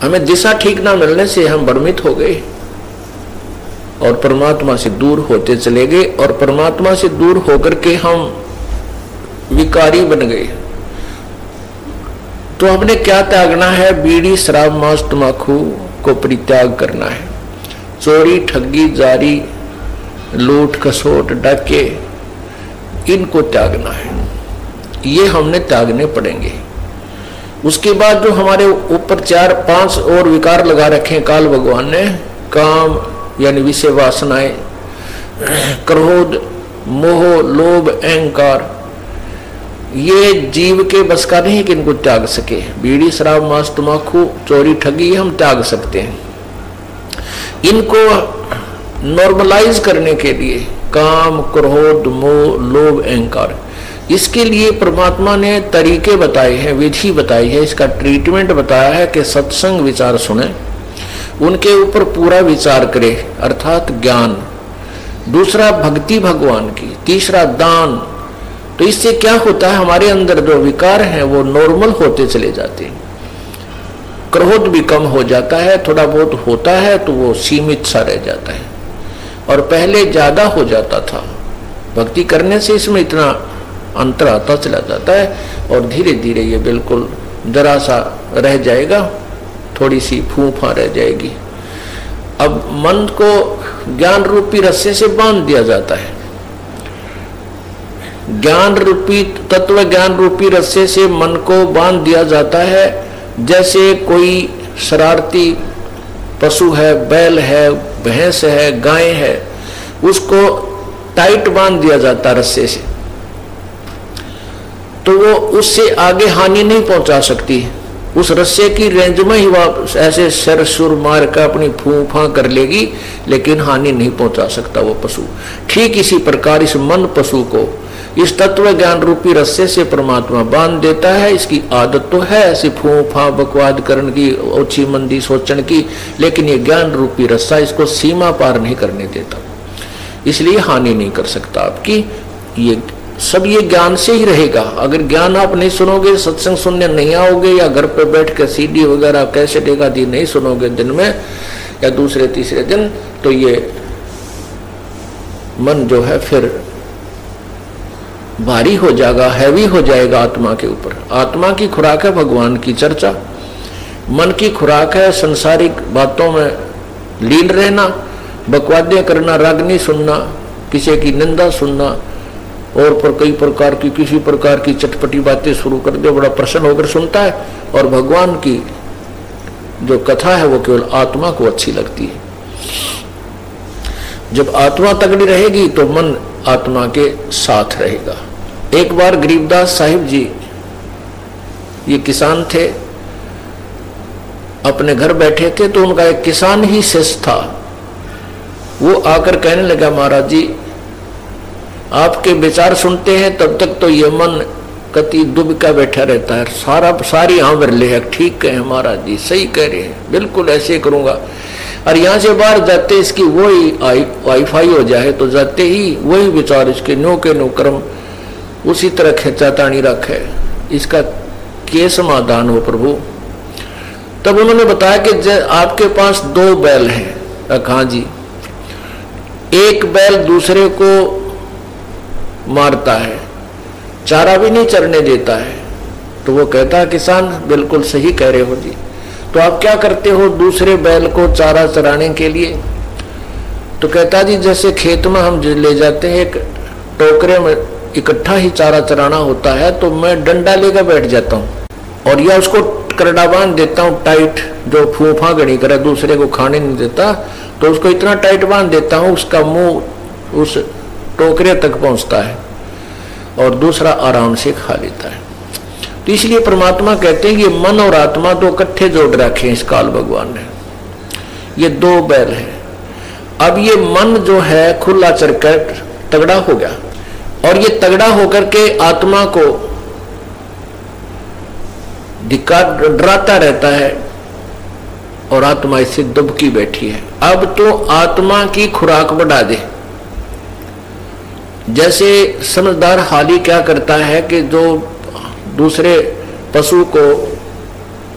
हमें दिशा ठीक ना मिलने से हम भ्रमित हो गए और परमात्मा से दूर होते चले गए, और परमात्मा से दूर होकर के हम विकारी बन गए। तो हमने क्या त्यागना है? बीड़ी, शराब, मांस, तंबाकू को परित्याग करना है। चोरी, ठगी, जारी, लूट, खसोट, डाके, इनको त्यागना है। ये हमने त्यागने पड़ेंगे। उसके बाद जो हमारे ऊपर 4-5 और विकार लगा रखे काल भगवान ने, काम यानी विषय वासनाएं, क्रोध, मोह, लोभ, अहंकार, ये जीव के बस का नहीं कि इनको त्याग सके। बीड़ी, शराब, मांस, तंबाकू, चोरी, ठगी हम त्याग सकते हैं। इनको नॉर्मलाइज करने के लिए काम, क्रोध, मोह, लोभ, अहंकार, इसके लिए परमात्मा ने तरीके बताए हैं, विधि बताई है, इसका ट्रीटमेंट बताया है कि सत्संग विचार सुने, उनके ऊपर पूरा विचार करे, अर्थात ज्ञान। दूसरा भक्ति भगवान की, तीसरा दान। तो इससे क्या होता है? हमारे अंदर जो विकार हैं वो नॉर्मल होते चले जाते हैं। क्रोध भी कम हो जाता है, थोड़ा बहुत होता है तो वो सीमित सा रह जाता है, और पहले ज्यादा हो जाता था। भक्ति करने से इसमें इतना अंतर आता चला जाता है, और धीरे धीरे ये बिल्कुल जरा सा रह जाएगा, थोड़ी सी फूफा रह जाएगी। अब मन को ज्ञान रूपी रस्से से बांध दिया जाता है। ज्ञान रूपी, तत्व ज्ञान रूपी रस्से से मन को बांध दिया जाता है। जैसे कोई शरारती पशु है, बैल है, भैंस है, गाय है, उसको टाइट बांध दिया जाता रस्से से, तो वो उससे आगे हानि नहीं पहुंचा सकती। उस रस्से की रेंज में ही वह ऐसे सर सुर मार कर अपनी फूफा कर लेगी, लेकिन हानि नहीं पहुंचा सकता वो पशु। ठीक इसी प्रकार इस मन पशु को इस तत्व ज्ञान रूपी रस्से से परमात्मा बांध देता है। इसकी आदत तो है ऐसी फूफा बकवाद करने की, ओछी मंदी सोचने की, लेकिन ये ज्ञान रूपी रस्सा इसको सीमा पार नहीं करने देता, इसलिए हानि नहीं कर सकता आपकी। ये सब ये ज्ञान से ही रहेगा। अगर ज्ञान आप नहीं सुनोगे, सत्संग सुनने नहीं आओगे, या घर पे बैठ कर सीडी वगैरह कैसेट आदि नहीं सुनोगे दिन में या दूसरे तीसरे दिन, तो ये मन जो है फिर भारी हो जाएगा, हैवी हो जाएगा आत्मा के ऊपर। आत्मा की खुराक है भगवान की चर्चा, मन की खुराक है संसारिक बातों में लीन रहना, बकवादियां करना, रागनी सुनना, किसी की निंदा सुनना, और पर कई प्रकार की किसी प्रकार की चटपटी बातें शुरू कर दे, बड़ा प्रसन्न होकर सुनता है। और भगवान की जो कथा है वो केवल आत्मा को अच्छी लगती है। जब आत्मा तगड़ी रहेगी तो मन आत्मा के साथ रहेगा। एक बार गरीबदास साहिब जी, ये किसान थे, अपने घर बैठे थे, तो उनका एक किसान ही शिष्य था। वो आकर कहने लगा, महाराज जी आपके विचार सुनते हैं तब तक तो ये मन कति दुबका बैठा रहता है, सारी आंवर ले है। ठीक है महाराज जी, सही कह रहे हैं, बिल्कुल ऐसे करूंगा। और यहाँ से बाहर जाते इसकी वही वाईफाई हो जाए तो जाते ही वही विचार इसके नो के नो कर्म उसी तरह खेचा तानी रखे, इसका के समाधान हो प्रभु। तब उन्होंने बताया कि आपके पास 2 बैल हैं। हाँ जी। एक बैल दूसरे को मारता है, चारा भी नहीं चरने देता है। तो वो कहता है, किसान बिल्कुल सही कह रहे हो जी, तो आप क्या करते हो दूसरे बैल को चारा चराने के लिए? तो कहता जी जैसे खेत में हम ले जाते हैं, एक टोकरे में इकट्ठा ही चारा चराना होता है, तो मैं डंडा लेकर बैठ जाता हूँ और या उसको करड़ा बांध देता हूँ टाइट, जो फूफा गड़ी करे दूसरे को खाने नहीं देता, तो उसको इतना टाइट बांध देता हूँ उसका मुंह उस टोकरे तक पहुंचता है और दूसरा आराम से खा लेता है। तो इसलिए परमात्मा कहते हैं कि मन और आत्मा 2 इकट्ठे जोड़ रखे हैं इस काल भगवान ने। ये 2 बैल है। अब ये मन जो है खुला चरकर तगड़ा हो गया, और ये तगड़ा होकर के आत्मा को डराता रहता है, और आत्मा इससे दुबकी बैठी है। अब तो आत्मा की खुराक बढ़ा दे। जैसे समझदार हाली क्या करता है कि जो दूसरे पशु को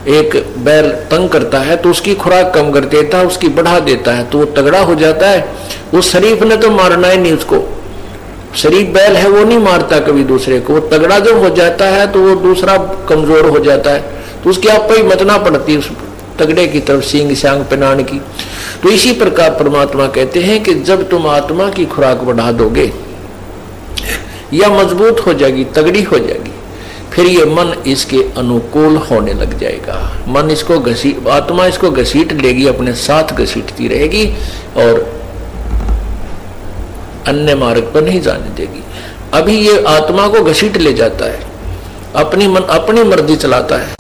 एक बैल तंग करता है तो उसकी खुराक कम कर देता है, उसकी बढ़ा देता है तो वो तगड़ा हो जाता है। उस शरीफ ने तो मारना ही नहीं उसको, शरीफ बैल है वो नहीं मारता कभी दूसरे को। वो तगड़ा जब हो जाता है तो वो दूसरा कमजोर हो जाता है, तो उसकी आप ही मतना पड़ती है उस तगड़े की तरफ सींग सांग पहनाने की। तो इसी प्रकार परमात्मा कहते हैं कि जब तुम आत्मा की खुराक बढ़ा दोगे या मजबूत हो जाएगी, तगड़ी हो जाएगी, फिर ये मन इसके अनुकूल होने लग जाएगा। मन इसको आत्मा इसको घसीट लेगी, अपने साथ घसीटती रहेगी और अन्य मार्ग पर नहीं जाने देगी। अभी ये आत्मा को घसीट ले जाता है, अपनी मर्जी चलाता है।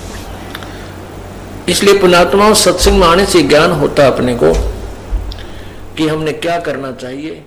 इसलिए पुण्यात्मा सत्संग में आने से ज्ञान होता है अपने को कि हमने क्या करना चाहिए।